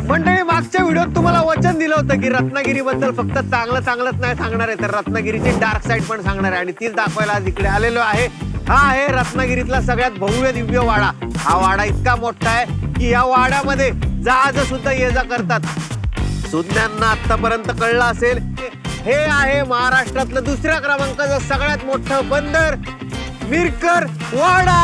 मंडळी, मागच्या व्हिडिओत तुम्हाला वचन दिलं होतं की रत्नागिरी बद्दल फक्त चांगलंच नाही सांगणार आहे, तर रत्नागिरीची डार्क साइड पण सांगणार आहे आणि तीच दाखवायला आज इकडे आलेलो आहे. हा आहे रत्नागिरीतला सगळ्यात भव्य दिव्य वाडा. हा वाडा इतका मोठा आहे की या वाड्यामध्ये जहाज सुद्धा ये जा करतात. सुज्ञांना आतापर्यंत कळलं असेल, हे आहे महाराष्ट्रातलं दुसऱ्या क्रमांकाचं सगळ्यात मोठं बंदर, मिरकर वाडा.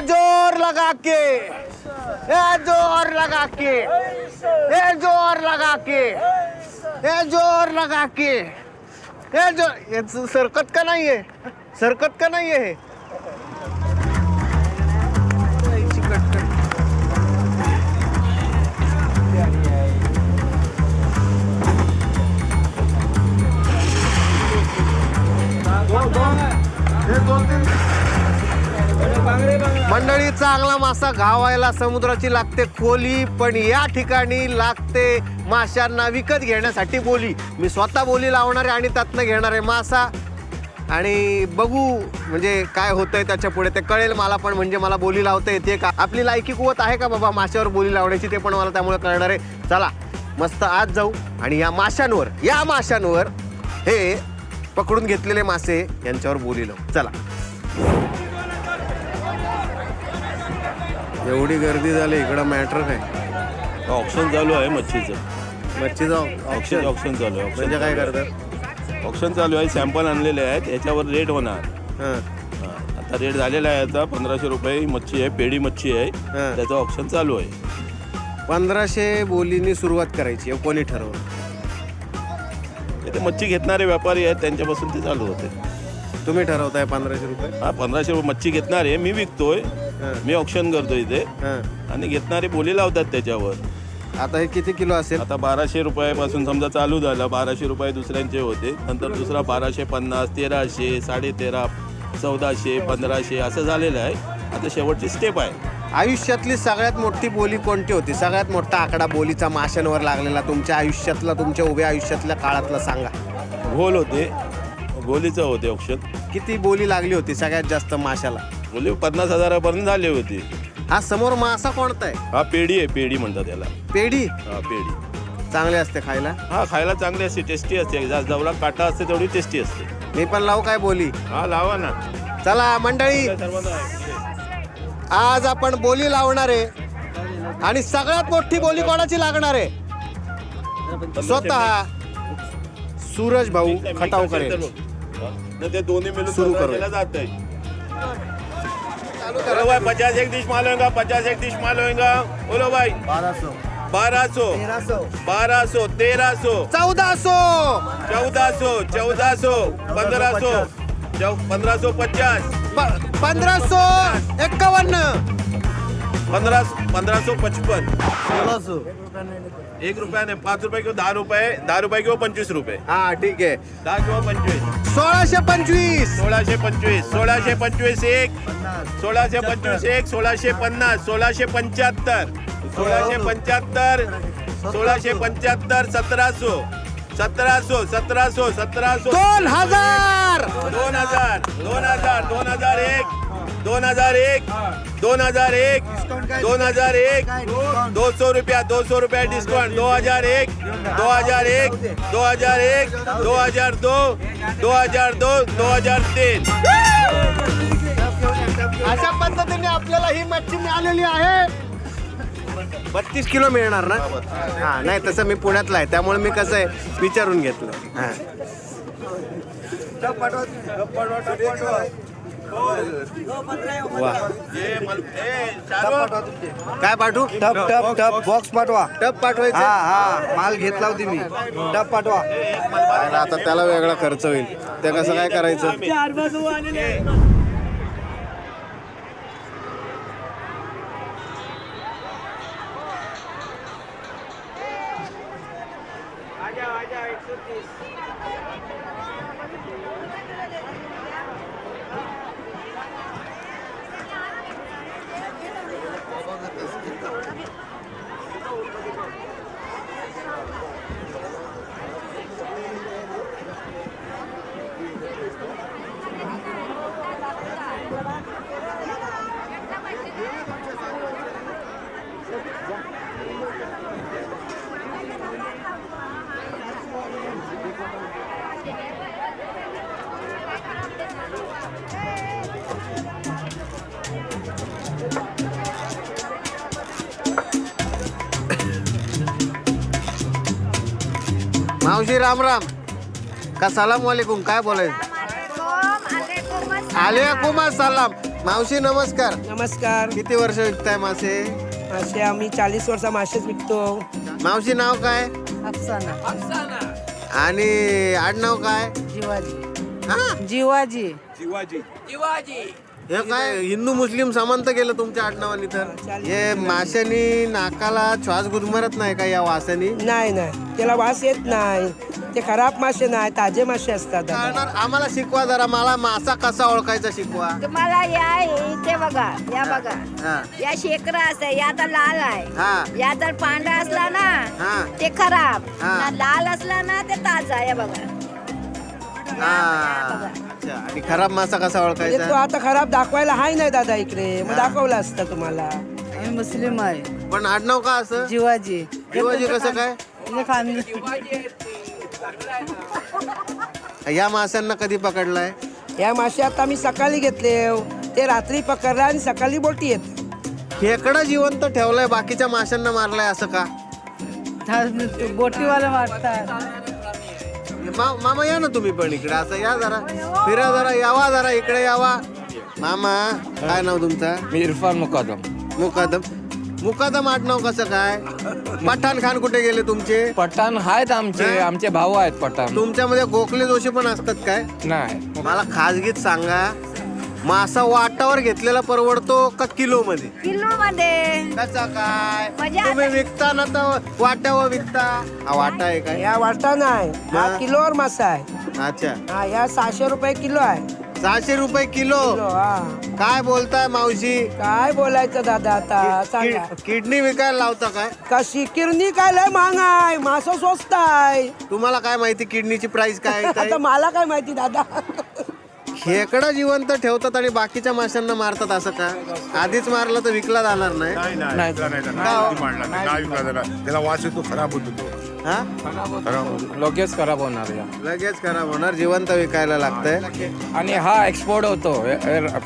जोर लगा के, जोर लगा के, जोर लगा के, जोर लगा के, सरकत का नाहीये, सरकत का नाहीये हे. मंडळी, चांगला मासा घावायला समुद्राची लागते खोली, पण या ठिकाणी लागते माशांना विकत घेण्यासाठी बोली. मी स्वतः बोली लावणार आहे आणि त्यातनं घेणार आहे मासा आणि बघू म्हणजे काय होतंय त्याच्या पुढे ते कळेल मला. पण म्हणजे मला बोली लावता येते का, आपली लायकी कुवत आहे का बाबा माशावर बोली लावण्याची, ते पण मला त्यामुळे कळणार आहे. चला मस्त आज जाऊ आणि या माशांवर हे पकडून घेतलेले मासे यांच्यावर बोली लावू. चला. एवढी गर्दी झाली इकडं, मॅटर काय? ऑप्शन चालू आहे मच्छीचं ऑप्शन चालू आहे. म्हणजे काय करतात? ऑप्शन चालू आहे, सॅम्पल आणलेले आहेत, याच्यावर रेट होणार. आता रेट झालेला आहे. आता 1500 रुपये मच्छी आहे, पेडी मच्छी आहे, त्याचं ऑप्शन चालू आहे. 1500 बोलींनी सुरुवात करायची, कोणी ठरवलं? ते मच्छी घेणारे व्यापारी आहेत, त्यांच्यापासून ते चालू होते. तुम्ही ठरवताय 1500 रुपये? हा, 1500 रुपये मच्छी घेणारे, मी विकतोय, मी ऑप्शन करतोय इथे आणि घेणारे बोली लावतात त्याच्यावर. आता हे किती किलो असेल? आता 1200 रुपयापासून समजा चालू झालं. 1200 रुपये दुसऱ्यांचे होते, नंतर दुसरा 1250, 1300, 1350, 1400, 1500 असं झालेलं आहे. आता शेवटची स्टेप आहे. आयुष्यातली सगळ्यात मोठी बोली कोणती होती? सगळ्यात मोठा आकडा बोलीचा माशांवर लागलेला तुमच्या आयुष्यातला, तुमच्या उभ्या आयुष्यातल्या काळातला सांगा. घोल होते, गोलीचं होते ऑप्शन. किती बोली लागली होती सगळ्यात जास्त माशाला? बोली 50,000पर्यंत झाली होती. हा समोर मासा कोणता आहे? हा पेडी आहे, पेडी म्हणतात त्याला. पेडी? हा पेडी चांगले असते खायला? हा, खायला चांगली असते, टेस्टी असते. जेवढा काटा असते तेवढी टेस्टी असते. मी पण लावू काय बोली? हा, लावा ना. चला मंडळी, आज आपण बोली लावणार आहे आणि सगळ्यात मोठी बोली कोणाची लागणार आहे? स्वतः सूरज भाऊ खटावकर. ते दोन्ही मिळून सुरू करू. जात आहे. 50 एक डिश माल होगा, 50 एक डिश माल होगा. बोलो भाई. 1200, 1300, 1400, 1400, 1500, 1550, 1555, 1 रुपयाने 5 रुपये किंवा 10 रुपये, 10 रुपये किंवा 25 रुपये. हा ठीक आहे. 10 किंवा 25, 1625, 1625, 1625 1, 1625 1, 1650, 1675, 1675, 1675, 1700, 1700, 1700, 1700, 2000, 2000, 2000, 2001, 2001, 2001, 2001, 200 रुपया, 200 रुपया डिस्काउंट. 2001, 2001, 2001, 2002, 2002, 2003. अशा पद्धतीने आपल्याला ही मच्छी मिळालेली आहे. 32 किलो मिळणार ना? हा, नाही तसं मी पुण्यातला आहे त्यामुळे मी कसं आहे विचारून घेतलं. हा वा. काय पाठवू? टप टप टप बॉक्स पाठवा. टप पाठवायचं? हा माल घेतला होती मी. टप पाठवा. आता त्याला वेगळा खर्च होईल, ते कसं काय करायचं? मावशी राम राम का सलाम वालेकुम, काय बोलायचं? आलेकुम सलाम. मावशी नमस्कार. नमस्कार. किती वर्ष विकताय मासे? मासे आम्ही 40 वर्ष मासेच विकतो. मावशी नाव काय अफसाना. आणि आडनाव काय? जीवाजी. हा, जीवाजी. हे काय हिंदू मुस्लिम समांत गेलं तुमच्या आडनावानी. तर हे माशानी नाकाला श्वास गुदमरत नाही का या वासानी? नाही नाही, त्याला वास येत नाही. ते खराब मासे नाही, ताजे मासे असतात दादा. कळणार आम्हाला शिकवा जरा, मला मासा कसा ओळखायचा शिकवा. तुम्हाला या इथे बघा, या बघा, हा या शेकरा असते, या तर लाल आहे, हा या जर पांढरा असला ना हा ते खराब, हा. ना लाल असला ना ते ताजा. या बघा, हा. अच्छा, आणि खराब मासा कसा म्हणजे तो ओळखायचा? आता खराब दाखवायला हाय नाही दादा इकडे, मग दाखवलं असतं तुम्हाला. आम्ही मुस्लिम आहे. पण आडनाव का असं? जीवाजी. शिवाजी कसं काय? या माशांना कधी पकडलाय? या मासे आता मी सकाळी घेतले, ते रात्री पकडले आणि सकाळी बोटी येत. खेकडा जिवंत ठेवलाय, बाकीच्या माशांना मारलाय असं का? बोटीवाला मारतात. मामा या ना तुम्ही पण इकडे, असं या जरा, फिरा जरा, यावा जरा इकडे यावा. मामा काय नाव तुमचं? मी इरफान मुकादम. मुकादम आडनाव कसं काय? पठाण खान कुठे गेले तुमचे? पठाण आहेत आमचे भाऊ आहेत पठाण. तुमच्यामध्ये गोखले जोशी पण असतात काय? नाही, मला खाजगीत सांगा, मासा वाटावर घेतलेला परवडतो का किलो मध्ये? किलो मध्ये. कसा काय? म्हणजे आता- तुम्ही विकता ना तर वाट्यावर विकता. हा वाटा आहे काय? या वाटा नाही, हा मग? किलोवर मासा आहे. अच्छा, हा, या 600 रुपये किलो आहे. 600 रुपये किलो. किलो, हा. काय बोलताय मावशी? काय बोलायचं दादा आता सांगा. किडनी विकायला लावता काय? कशी किरणी काय लय महाग आहे, मासं स्वस्त आहे. तुम्हाला काय माहिती किडनीची प्राइस काय आहे? आता मला काय माहिती दादा. खेकडा जिवंत ठेवतात आणि बाकीच्या माशांना मारतात असं का? आधीच मारलं तर विकला जाणार नाही. त्याला वास येतो, खराब होतो तो. हा, लगेच खराब होणार या. लगेच खराब होणार, जिवंत विकायला लागतंय. आणि हा एक्सपोर्ट होतो,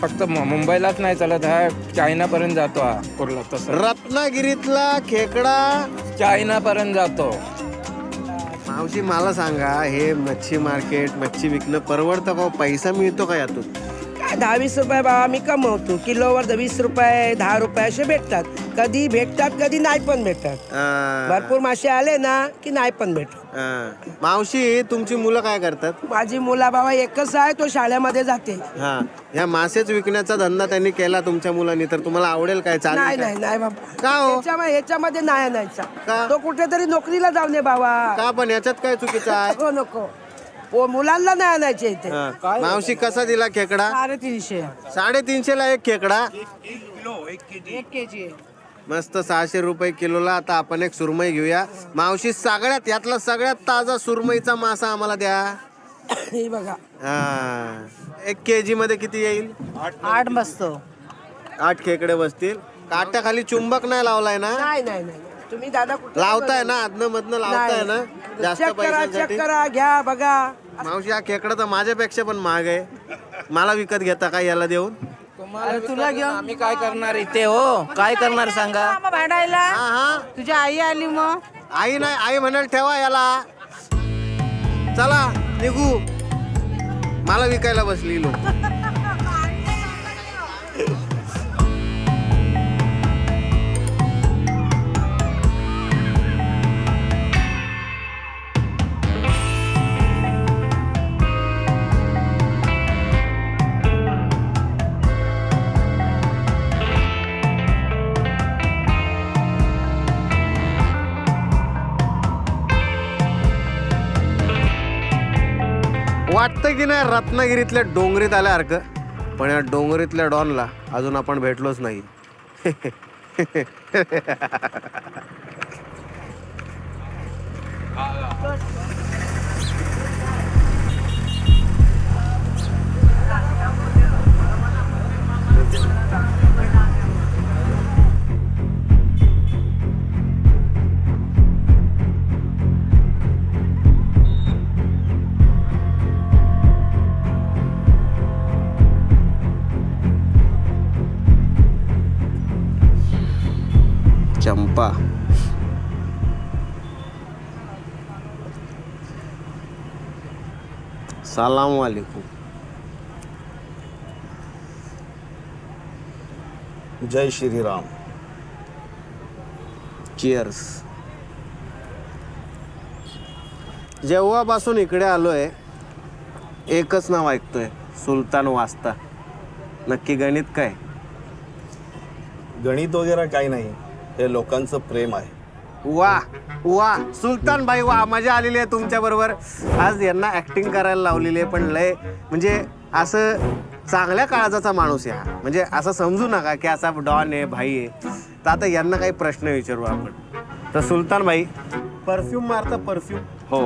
फक्त मुंबईलाच नाही चालत, हा चायना पर्यंत जातो. हा कुर्ला तसं रत्नागिरीतला खेकडा चायना पर्यंत जातो. मावशी मला सांगा, हे मच्छी मार्केट, मच्छी विकणं परवडतं का? पैसा मिळतो का यातून? काय 10-20 रुपये बाबा मी कमवतो. किलोवर 20 रुपये 10 रुपये असे भेटतात. कधी भेटतात, कधी नाही पण भेटतात. भरपूर मासे आले ना की नाही पण भेटत. मावशी तुमची मुलं काय करतात? माझी मुला बाबा एकच आहे, तो शाळेमध्ये जाते. हा, ह्या मासेच विकण्याचा धंदा त्यांनी केला तुमच्या मुलांनी, तर तुम्हाला आवडेल काय? नाही चालेल नाही नाही बाबा, का हो? याच्यामध्ये नाही आणायचा. का? तो कुठेतरी नोकरीला जाऊ नये बाबा. का? पण याच्यात काय चुकीचं आहे? नको नको, ओ मुलांना नाही आणायचे इथे. हा. मावशी कसा दिला खेकडा? 350. 350 ला एक खेकडा. 1 केजी. मस्त 600 रुपये किलोला. आता आपण एक सुरमई घेऊया. मावशी यातला सगळ्यात ताजा सुरमईचा मासा आम्हाला द्या. हे बघा, हा, 1 केजी मध्ये किती येईल? 8 बसतो. 8 खेकडे बसतील. काट्याखाली चुंबक नाही लावलाय ना? नाही नाही नाही, तुम्ही दादा कुठे लावताय ना, आदन मधनं लावताय ना जास्त चेक करा, पैशांसाठी? चेक करा, घ्या बघा. मावशी हा खेकडा तर माझ्यापेक्षा पण महाग आहे. मला विकत घेता का याला देऊन? अरे तुला घेऊन आम्ही काय करणार इथे हो, काय करणार सांगा. मग भांडायला हा हा तुझी आई आली मग आई नाही, आई म्हणाल ठेवा याला. चला निघू. मला विकायला बसली लोक. वाटतं की नाही रत्नागिरीतल्या डोंगरीत आल्यासारखं, पण या डोंगरीतल्या डॉनला अजून आपण भेटलोच नाही. चंपा सलाम वालेकुम. जय श्रीराम. चिअर्स. जेव्हापासून इकडे आलोय एकच नाव ऐकतोय, सुलतान वास्ता. नक्की गणित काय? गणित वगैरे काही नाही, हे लोकांचं प्रेम आहे. वा वा सुलतान भाई वा, मजा आलेली आहे तुमच्या बरोबर. आज यांना ऍक्टिंग करायला लावलेली आहे, पण लय म्हणजे असं चांगल्या काळजाचा माणूस आहे हा. म्हणजे असं समजू नका की असा डॉन आहे, भाई आहे. तर आता यांना काही प्रश्न विचारू आपण. तर सुलतान भाई, परफ्यूम मारता परफ्यूम? हो,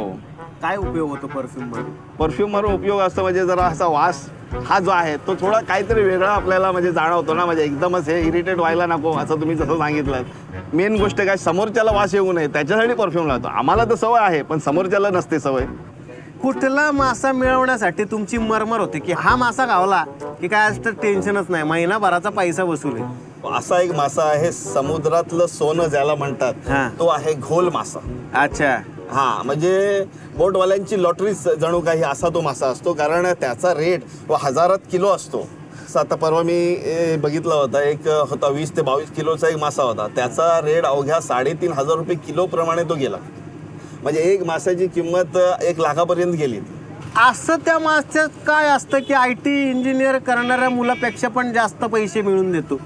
काय उपयोग होतो परफ्यूम मारून? परफ्यूमवर उपयोग असतो म्हणजे जरा असा वास हा जो आहे तो थोडा काहीतरी वेगळा आपल्याला म्हणजे जाणवतो ना. म्हणजे एकदमच हे इरिटेट व्हायला नको, असं तुम्ही जसं सांगितलं. मेन गोष्ट काय, समोरच्याला वास येऊ नये त्याच्यासाठी परफ्यूम लावतो. आम्हाला तर सवय आहे, पण समोरच्याला नसते सवय. कुठला मासा मिळवण्यासाठी तुमची मरमर होते की हा मासा गावला की काय असतं टेन्शनच नाही, महिनाभराचा पैसा वसूल आहे? असा एक मासा आहे, समुद्रातलं सोनं ज्याला म्हणतात, हा. तो आहे घोल मासा. अच्छा. हा, म्हणजे बोटवाल्यांची लॉटरी जणू काही असा तो मासा असतो, कारण त्याचा रेट हजारात किलो असतो. आता परवा मी बघितला होता, एक होता 20 ते 22 किलोचा एक मासा होता. त्याचा रेट अवघ्या 3,500 रुपये किलो प्रमाणे तो गेला. म्हणजे एक मासाची किंमत 1 लाखापर्यंत गेली. असं त्या मास्यात काय असतं की IT इंजिनियर करणाऱ्या मुलापेक्षा पण जास्त पैसे मिळून देतो?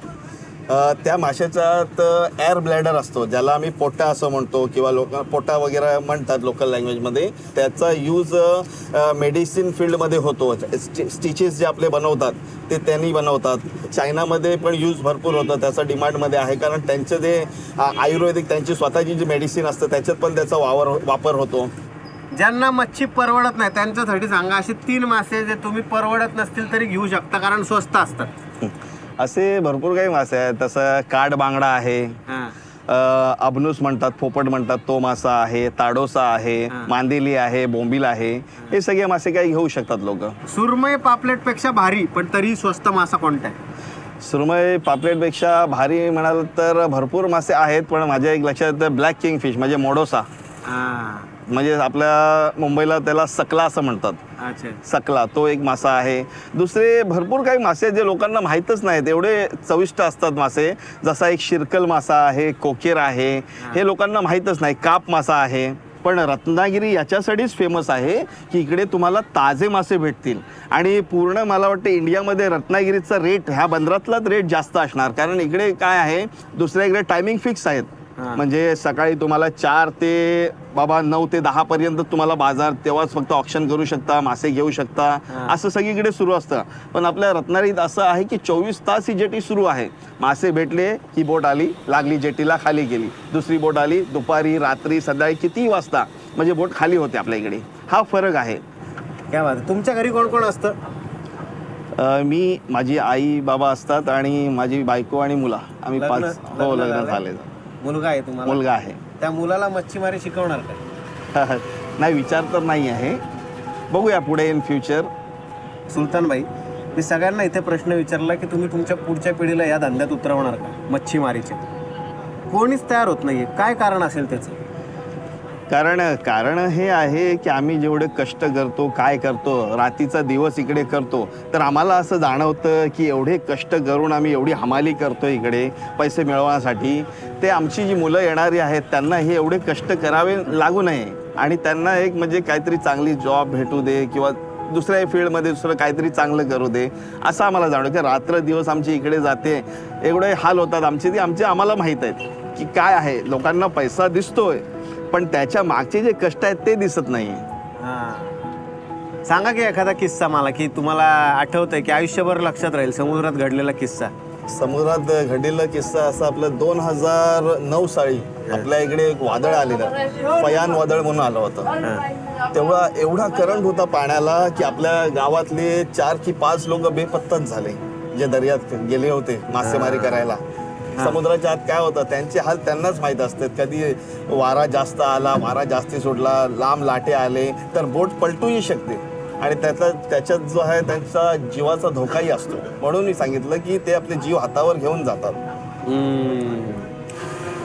त्या माशाच्यात एअर ब्लॅडर असतो, ज्याला आम्ही पोटा असं म्हणतो, किंवा लोक पोटा वगैरे म्हणतात लोकल लँग्वेजमध्ये. त्याचा यूज मेडिसिन फील्डमध्ये होतो. स्टिचेस जे आपले बनवतात ते त्यांनी बनवतात. चायनामध्ये पण यूज भरपूर होतं, त्याचा डिमांडमध्ये आहे, कारण त्यांचं जे आयुर्वेदिक त्यांची स्वतःची जी मेडिसिन असतं त्याच्यात पण त्याचा वापर होतो. ज्यांना मच्छी परवडत नाही त्यांच्यासाठी सांगा असे 3 मासे जे तुम्ही परवडत नसतील तरी घेऊ शकता, कारण स्वस्त असतात. असे भरपूर काही मासे आहेत. तसं काड बांगडा आहे, अबनूस म्हणतात, पोपट म्हणतात, तो मासा आहे, ताडोसा आहे, मांदेली आहे, बोंबील आहे. हे सगळे मासे काही घेऊ शकतात लोक. सुरमई पापलेटपेक्षा भारी पण तरी स्वस्त मासा कोणता आहे? सुरमई पापलेटपेक्षा भारी म्हणाल तर भरपूर मासे आहेत, पण माझ्या एक लक्षात येतं ब्लॅक किंग फिश म्हणजे मोडोसा. म्हणजे आपल्या मुंबईला त्याला सकला असं म्हणतात. अच्छा. सकला तो एक मासा आहे. दुसरे भरपूर काही मासे आहेत जे लोकांना माहीतच नाहीत, एवढे चविष्ट असतात मासे. जसा एक शिरकल मासा आहे, कोकेर आहे, हे लोकांना माहीतच नाही. काप मासा आहे. पण रत्नागिरी याच्यासाठीच फेमस आहे की इकडे तुम्हाला ताजे मासे भेटतील. आणि पूर्ण मला वाटतं इंडियामध्ये रत्नागिरीचा रेट, ह्या बंदरातलाच रेट जास्त असणार, कारण इकडे काय आहे, दुसऱ्या इकडे टायमिंग फिक्स आहेत. म्हणजे सकाळी तुम्हाला 4 ते 9 ते 10 पर्यंत तुम्हाला बाजार, तेव्हाच फक्त ऑप्शन करू शकता, मासे घेऊ शकता, असं सगळीकडे सुरू असतं. पण आपल्या रत्नागिरीत असं आहे की 24 तास ही जेटी सुरू आहे. मासे भेटले की बोट आली, लागली जेटीला, खाली गेली. दुसरी बोट आली, दुपारी, रात्री, सकाळी कितीही वाजता म्हणजे बोट खाली होते आपल्या इकडे. हा फरक आहे. क्या बात. तुमच्या घरी कोण कोण असतं? मी, माझी आई बाबा असतात आणि माझी बायको आणि मुलं. आम्ही 5. हो, लग्न झाले. मुलगा आहे तुम्हाला? मुलगा आहे. त्या मुलाला मच्छीमारी शिकवणार काय? नाही, विचार तर नाही आहे, बघूया पुढे इन फ्युचर. सुलतान भाई, मी सगळ्यांना इथे प्रश्न विचारला की तुम्ही तुमच्या पुढच्या पिढीला या धंद्यात उतरवणार का मच्छीमारीचे? कोणीच तयार होत नाहीये. काय कारण असेल त्याचं? कारण हे आहे की आम्ही जेवढे कष्ट करतो, काय करतो, रात्रीचा दिवस इकडे करतो, तर आम्हाला असं जाणवतं की एवढे कष्ट करून आम्ही एवढी हमाली करतो इकडे पैसे मिळवण्यासाठी, ते आमची जी मुलं येणारी आहेत त्यांना हे एवढे कष्ट करावे लागू नये आणि त्यांना एक म्हणजे काहीतरी चांगली जॉब भेटू दे किंवा दुसऱ्या फील्डमध्ये दुसरं काहीतरी चांगलं करू दे, असं आम्हाला जाणवतं की रात्र दिवस आमची इकडे जाते, एवढे हाल होतात आमचे आम्हाला माहीत आहेत की काय आहे. लोकांना पैसा दिसतोय पण त्याच्या मागचे जे कष्ट आहेत ते दिसत नाही. सांगा की एखादा किस्सा मला की तुम्हाला आठवतंय की आयुष्यभर लक्षात राहील समुद्रात घडलेला किस्सा. समुद्रात घडलेला किस्सा असा आपलं 2009 साली आपल्या इकडे एक वादळ आलेलं, फयान वादळ म्हणून आलं होतं. तेव्हा एवढा करंट होता पाण्याला की आपल्या गावातले 4 की 5 लोक बेपत्ताच झाले, जे दर्यात गेले होते मासेमारी करायला. समुद्राच्या आत काय होतं त्यांचे हाल त्यांनाच माहीत असतात. कधी वारा जास्त आला, वारा जास्ती सोडला, लांब लाटे आले तर बोट पलटूही शकते आणि त्याच्यात जो आहे त्यांचा जीवाचा धोकाही असतो. म्हणून मी सांगितलं की ते आपले जीव हातावर घेऊन जातात.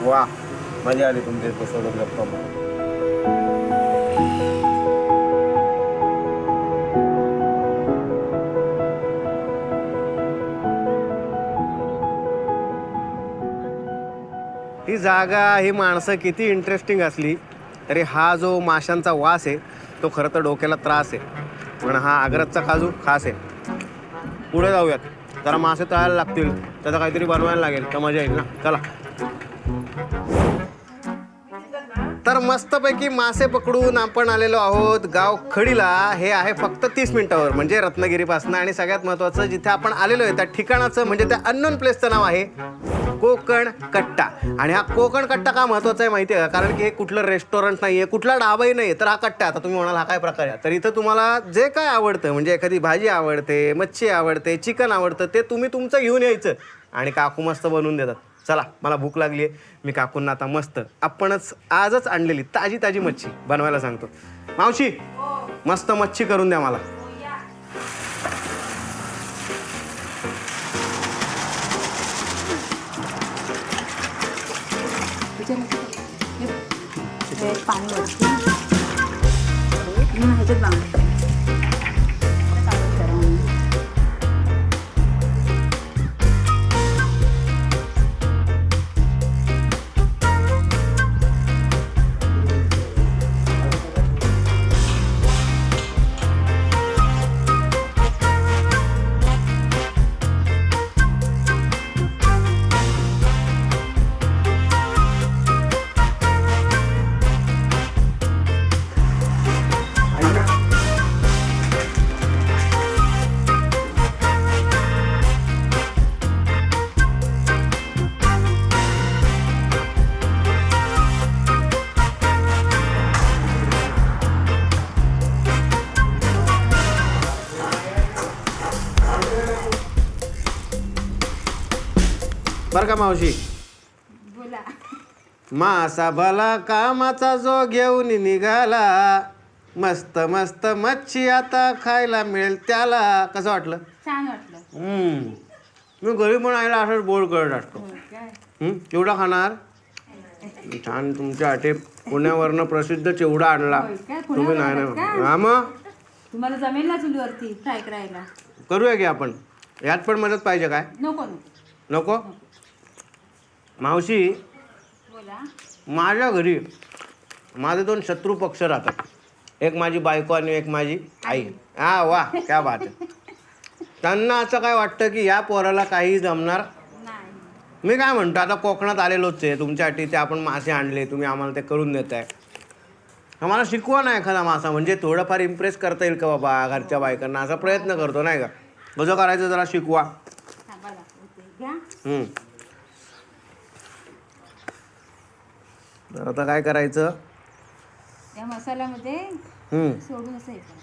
वा, मजा आली तुमच्या सोबत गप्पा मारून. ही जागा, ही माणसं किती इंटरेस्टिंग असली तरी हा जो माशांचा वास आहे तो खरं तर डोक्याला त्रास आहे. पण हा आग्रजचा काजू खास आहे. पुढे जाऊयात, जरा मासे तळायला लागतील, त्याचं काहीतरी बनवायला लागेल तर मजा येईल ना. चला. तर मस्तपैकी मासे पकडून आपण आलेलो आहोत गाव खडीला. हे आहे फक्त 30 मिनिटावर, म्हणजे रत्नागिरीपासून. आणि सगळ्यात महत्त्वाचं जिथे आपण आलेलो आहे त्या ठिकाणाचं म्हणजे त्या अननोन प्लेसचं नाव आहे कोकण कट्टा. आणि हा कोकण कट्टा का महत्त्वाचा आहे माहिती आहे का? कारण की हे कुठलं रेस्टॉरंट नाही आहे, कुठला ढाबाही नाही, तर हा कट्टा. आता तुम्ही म्हणाल हा काय प्रकार आहे? तर इथं तुम्हाला जे काय आवडतं, म्हणजे एखादी भाजी आवडते, मच्छी आवडते, चिकन आवडतं, ते तुम्ही तुमचं घेऊन यायचं आणि काकू मस्त बनवून देतात. चला, मला भूक लागली आहे. मी काकूंना आता मस्त आपणच आजच आणलेली ताजी ताजी मच्छी बनवायला सांगतो. मावशी, मस्त मच्छी करून द्या मला. पाणी वरती ह्याच्यात बांगडे. बरं का मावशी? बोला. मासा भला कामाचा जो घेऊन निघाला, मस्त मस्त मच्छी आता खायला मिळेल त्याला. कसं वाटलं? छान वाटलं. मी घरी पण आईला असंच बोल करत असतो. चिवडा खाणार? छान, तुमच्यासाठी पुण्यावरनं प्रसिद्ध चिवडा आणला. तुम्ही नाही ना? हा, मग तुम्हाला जमेल ना चुलीवरती फ्राय करायला? करूया की आपण. यात पण मदत पाहिजे काय? नको नको? मावशी, बोला. माझ्या घरी माझे 2 शत्रू पक्ष राहतात. एक माझी बायको आणि एक माझी आई. हा, वा, क्या बात आहे. त्यांना असं काय वाटतं की या पोराला काही जमणार नाही. मी काय म्हणतो, आता कोकणात आलेलोच आहे तुमच्यासाठी, ते आपण मासे आणले, तुम्ही आम्हाला ते करून देताय. आम्हाला शिकवा ना एखादा मासा, म्हणजे थोडंफार इम्प्रेस करता येईल का बाबा घरच्या बायकांना. असा प्रयत्न करतो नाही का? कसं करायचं जरा शिकवा. थांबा दाखवते. घ्या. तर आता काय करायचं? या मसाल्यामध्ये सोडून असं हे करा.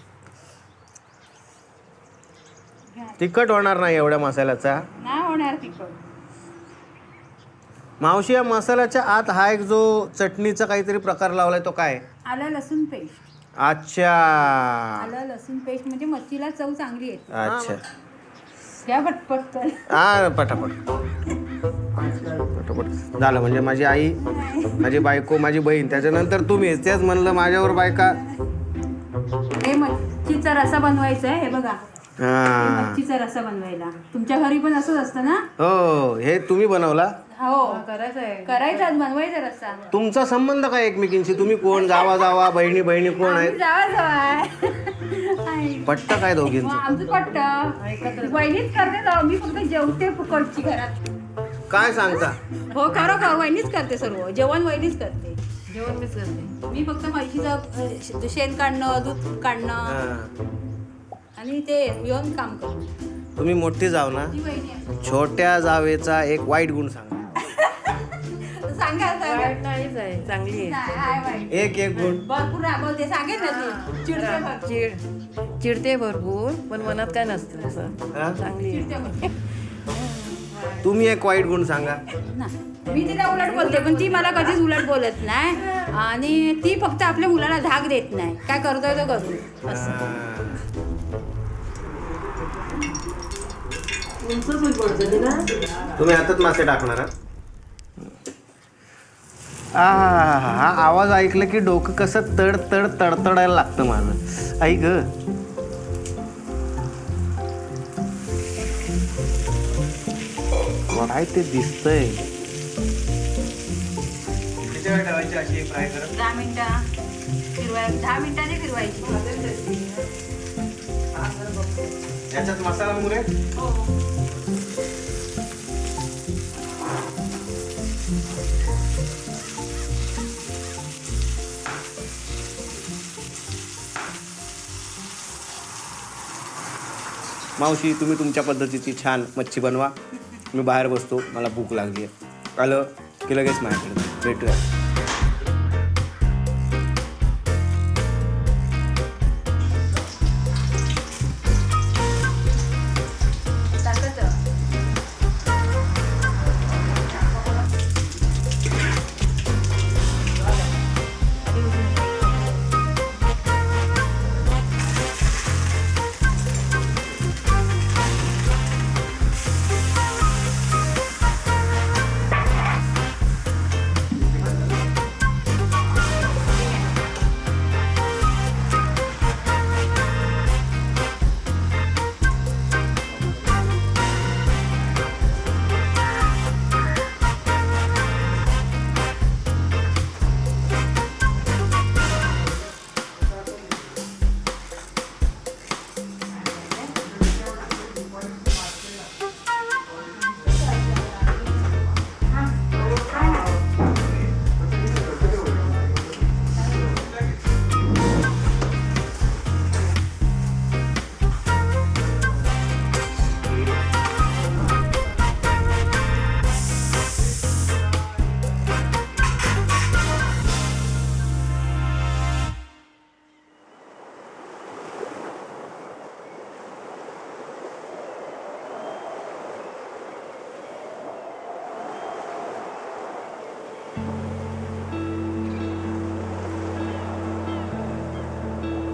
घ्या. तिखट होणार नाही एवढ्या मसाल्याचा? नाही होणार तिखट. मावशी, या मसाल्याच्या आत हा एक जो चटणीचा काहीतरी प्रकार लावलाय तो काय? आलं लसूण पेस्ट. अच्छा आलं लसूण पेस्ट म्हणजे मच्छीला चव चांगली येते. अच्छा. घ्या पटपट तर. हा पटापट पटापट झालं. म्हणजे माझी आई, माझी बायको, माझी बहीण, त्याच्यानंतर तुम्ही. तेच म्हणलं माझ्यावर बायका. हे मच्छीचा रसा बनवायचा आहे, हे बघा. हा मच्छीचा रसा बनवायला तुमच्या घरी पण असंच असतं ना? हो, हे तुम्ही बनवला? हो करायचा बनवायचा रस्सा. तुमचा संबंध काय एकमेकींशी? तुम्ही कोण? जावा जावा, बहिणी बहिणी कोण आहेत? जावा जावा पट्ट काय दोघींचं? आमचं पट्ट वहिनीच करते जाऊ, मी फक्त जेवते फुकटची घरात. काय सांगता? हो खरोखर वहिनीच करते सर्व जेवण, वहिनीच करते. जेवण मीच करते. मी फक्त म्हशीचं शेण काढणं, दूध काढणं हा. आणि ते येऊन काम करणं. तुम्ही मोठी जाव ना, ती वहिनी आहे. छोट्या जावेचा एक वाईट गुण सांगा. सांगा नाहीच आहे, चांगली आहे. नाही, आहे वाईट. एक गुण. भरपूर रागवते, सांगेल ना ती. चिडते भरपूर. चिडते भरपूर, पण मनात काय नसतं असं. हा? चांगली आहे. चिडते भरपूर. तुम्ही एक वाईट गुण सांगा. नाही. मी तिला उलट बोलते, पण ती मला कधीच उलट बोलत नाही. आणि ती फक्त आपल्या मुलाला धाक देत नाही. काय करतोय तो करू असं. तुम्ही हातात मासे टाकणार आहात? हा आवाज ऐकलं की डोकं कसं तड तड तडतडायला लागतं माझं. ऐक ग. काय ते दिसतंय? किती वेळ ठेवायची अशी फ्राय करत? 10 मिनिटं फिरवायची, 10 मिनिटांनी फिरवायची. याच्यात मसाला मुरे? मावशी, तुम्ही तुमच्या पद्धतीची छान मच्छी बनवा. मी बाहेर बसतो, मला भूक लागली आहे. आलं की लगेच माझ्याकडे भेटूया.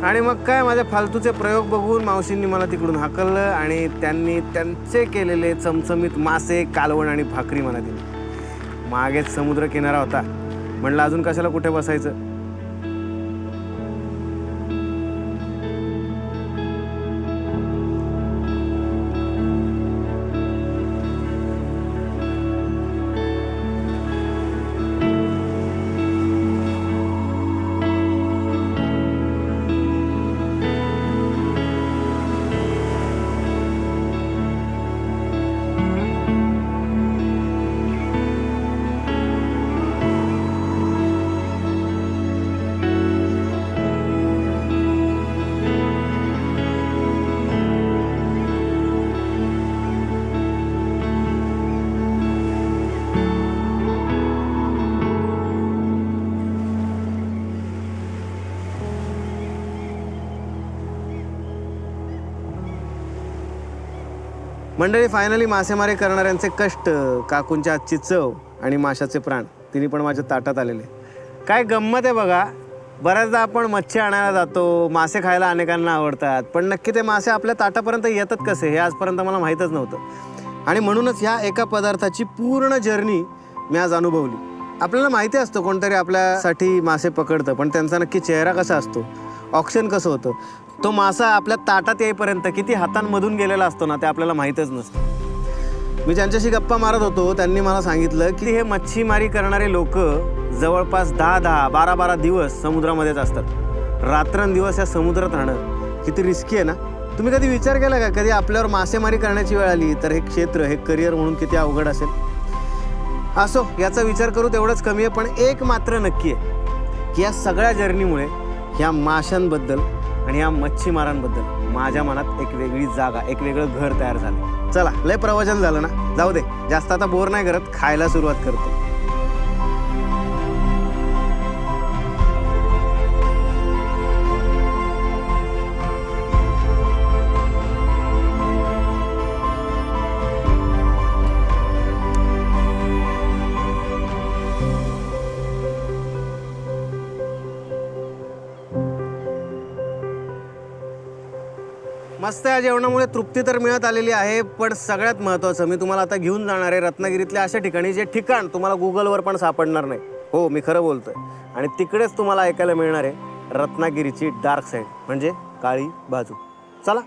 आणि मग काय, माझे फालतूचे प्रयोग बघून मावशींनी मला तिकडून हाकललं आणि त्यांनी त्यांचे केलेले चमचमीत मासे, कालवण आणि भाकरी मला दिली. मागेच समुद्र किनारा होता. म्हणलं अजून कशाला कुठे बसायचं. मंडळी, फायनली मासेमारी करणाऱ्यांचे कष्ट, काकूंच्या हातची चव आणि माशाचे प्राण तिन्ही पण माझ्या ताटात आलेले. काय गंमत आहे बघा. बऱ्याचदा आपण मच्छी आणायला जातो, मासे खायला अनेकांना आवडतात, पण नक्की ते मासे आपल्या ताटापर्यंत येतात कसे हे आजपर्यंत मला माहीतच नव्हतं. आणि म्हणूनच ह्या एका पदार्थाची पूर्ण जर्नी मी आज अनुभवली. आपल्याला माहिती असतं कोणतरी आपल्यासाठी मासे पकडतं, पण त्यांचा नक्की चेहरा कसा असतो, ऑक्शन कसं होतं, तो मासा आपल्या ताटात येईपर्यंत किती हातांमधून गेलेला असतो ना, ते आपल्याला माहीतच नसतं. मी ज्यांच्याशी गप्पा मारत होतो त्यांनी मला सांगितलं की हे मच्छीमारी करणारे लोक जवळपास 10-10, 12-12 दिवस समुद्रामध्येच असतात. रात्रंदिवस या समुद्रात राहणं किती रिस्की आहे ना. तुम्ही कधी विचार केला का, कधी आपल्यावर मासेमारी करण्याची वेळ आली तर हे क्षेत्र, हे करिअर म्हणून किती अवघड असेल. असो, याचा विचार करू तेवढंच कमी आहे. पण एक मात्र नक्की आहे की या सगळ्या जर्नीमुळे ह्या माशांबद्दल आणि या मच्छीमारांबद्दल माझ्या मनात एक वेगळी जागा, एक वेगळं घर तयार झालं. चला, लय प्रवचन झालं ना, जाऊ दे, जास्त आता बोर नाही करत, खायला सुरुवात करतो. मस्त या जेवणामुळे तृप्ती तर मिळत आलेली आहे, पण सगळ्यात महत्त्वाचं मी तुम्हाला आता घेऊन जाणार आहे रत्नागिरीतल्या अशा ठिकाणी जे ठिकाण तुम्हाला गुगलवर पण सापडणार नाही. हो, मी खरं बोलतोय. आणि तिकडेच तुम्हाला ऐकायला मिळणार आहे रत्नागिरीची डार्क साईड, म्हणजे काळी बाजू. चला.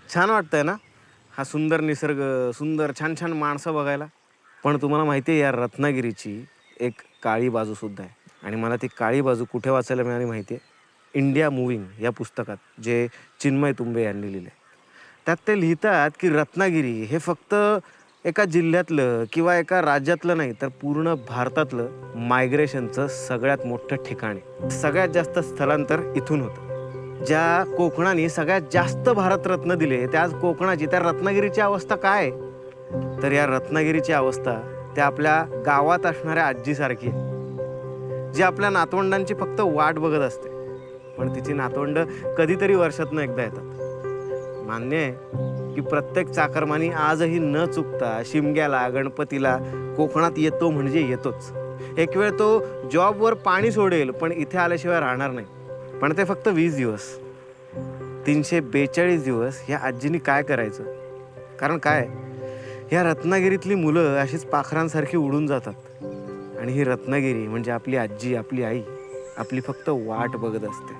छान वाटतंय ना, हा सुंदर निसर्ग, सुंदर छान छान माणसं बघायला. पण तुम्हाला माहिती आहे या रत्नागिरीची एक काळी बाजूसुद्धा आहे. आणि मला ती काळी बाजू कुठे वाचायला मिळाली माहिती आहे? इंडिया मूव्हिंग या पुस्तकात, जे चिन्मय तुंबे यांनी लिहिलं आहे. त्यात ते लिहितात की रत्नागिरी हे फक्त एका जिल्ह्यातलं किंवा एका राज्यातलं नाही, तर पूर्ण भारतातलं मायग्रेशनचं सगळ्यात मोठं ठिकाण आहे. सगळ्यात जास्त स्थलांतर इथून होतं. ज्या कोकणाने सगळ्यात जास्त भारतरत्न दिले, त्या कोकणाची, त्या रत्नागिरीची अवस्था काय? तर या रत्नागिरीची अवस्था त्या आपल्या गावात असणाऱ्या आजीसारखी आहे, जी आपल्या नातवंडांची फक्त वाट बघत असते, पण तिची नातवंड कधीतरी वर्षातनं एकदा येतात. मान्य आहे की प्रत्येक चाकरमानी आजही न चुकता शिमग्याला, गणपतीला कोकणात येतो म्हणजे येतोच. एक वेळ तो जॉबवर पाणी सोडेल, पण इथे आल्याशिवाय राहणार नाही. पण ते फक्त 20 दिवस. 342 दिवस ह्या आजीनी काय करायचं? कारण काय, ह्या रत्नागिरीतली मुलं अशीच पाखरांसारखी उडून जातात. आणि ही रत्नागिरी म्हणजे आपली आजी, आपली आई, आपली फक्त वाट बघत असते.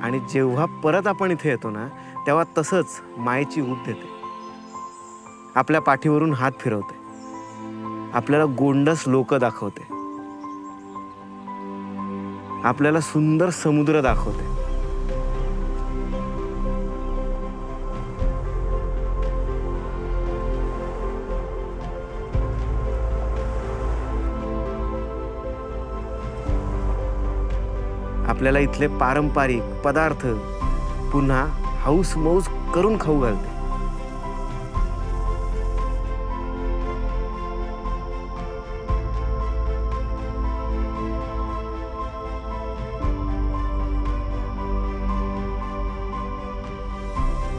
आणि जेव्हा परत आपण इथे येतो ना, तेव्हा तसंच मायेची ऊब देते, आपल्या पाठीवरून हात फिरवते, आपल्याला गोंडस लोक दाखवते, आपल्याला सुंदर समुद्र दाखवते. आपल्याला इथले पारंपरिक पदार्थ पुन्हा हौस मौज करून खाऊ घालते.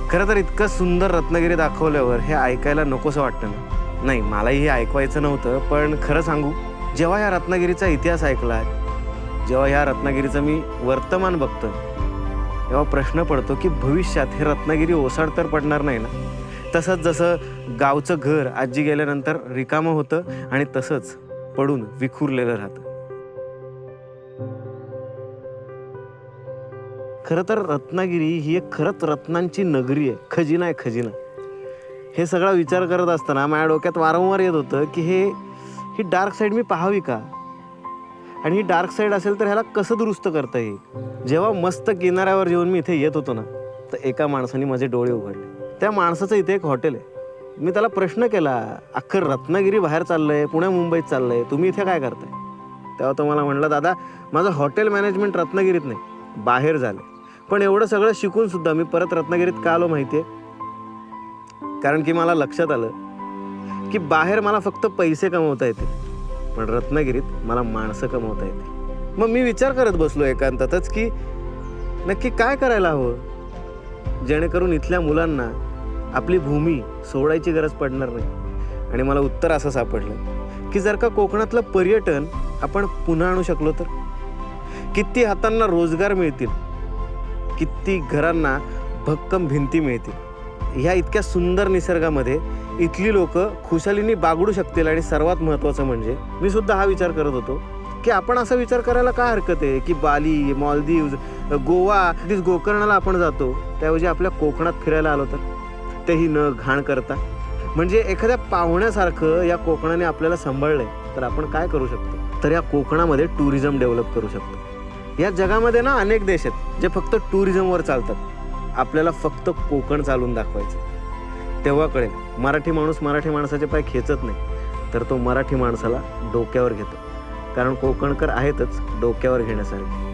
खरं तर इतकं सुंदर रत्नागिरी दाखवल्यावर हे ऐकायला नकोसं वाटतं ना? नाही, मलाही हे ऐकवायचं नव्हतं, पण खरं सांगू, जेव्हा या रत्नागिरीचा इतिहास ऐकला, जेव्हा ह्या रत्नागिरीचं मी वर्तमान बघतो, तेव्हा प्रश्न पडतो की भविष्यात हे रत्नागिरी ओसाड तर पडणार नाही ना? तसंच जसं गावचं घर आजी गेल्यानंतर रिकामं होतं आणि तसंच पडून विखुरलेलं राहतं. खरं तर रत्नागिरी ही एक खरंच रत्नांची नगरी आहे, खजिना आहे खजिना. हे सगळा विचार करत असताना माझ्या डोक्यात वारंवार येत होतं की ही डार्क साईड मी पाहावी का, आणि ही डार्क साईड असेल तर ह्याला कसं दुरुस्त करता येईल. जेव्हा मस्त किनाऱ्यावर जेवून मी इथे येत होतो ना, तर एका माणसाने माझे डोळे उघडले. त्या माणसाचं इथे एक हॉटेल आहे. मी त्याला प्रश्न केला, अख्खं रत्नागिरी बाहेर चाललंय, पुण्या मुंबईत चाललंय, तुम्ही इथे काय करताय. तेव्हा तो मला म्हणला, दादा माझं हॉटेल मॅनेजमेंट रत्नागिरीत नाही, बाहेर झालं. पण एवढं सगळं शिकून सुद्धा मी परत रत्नागिरीत का आलो माहिती आहे? कारण की मला लक्षात आलं की बाहेर मला फक्त पैसे कमवता येते, पण रत्नागिरीत मला माणसं कमवता येते. मग मी विचार करत बसलो एकांतातच की नक्की काय करायला हवं जेणेकरून इथल्या मुलांना आपली भूमी सोडायची गरज पडणार नाही. आणि मला उत्तर असं सापडलं की जर का कोकणातलं पर्यटन आपण पुन्हा आणू शकलो तर किती हातांना रोजगार मिळतील, किती घरांना भक्कम भिंती मिळतील. ह्या इतक्या सुंदर निसर्गामध्ये इथली लोक खुशालीने बागडू शकतील. आणि सर्वात महत्त्वाचं म्हणजे मी सुद्धा हा विचार करत होतो की आपण असा विचार करायला काय हरकत आहे की बाली, मालदीव्स, गोवा, गोकर्णाला आपण जातो, त्याऐवजी आपल्या कोकणात फिरायला आलो तर, तेही न घाण करता. म्हणजे एखाद्या पाहुण्यासारखं या कोकणाने आपल्याला सांभाळलंय तर आपण काय करू शकतो, तर या कोकणामध्ये टुरिझम डेव्हलप करू शकतो. या जगामध्ये ना अनेक देश आहेत जे फक्त टुरिझमवर चालतात. आपल्याला फक्त कोकण चालून दाखवायचं, तेव्हा कळेल मराठी माणूस मराठी माणसाचे पाय खेचत नाही, तर तो मराठी माणसाला डोक्यावर घेतो. कारण कोकणकर आहेतच डोक्यावर घेण्यासारखे.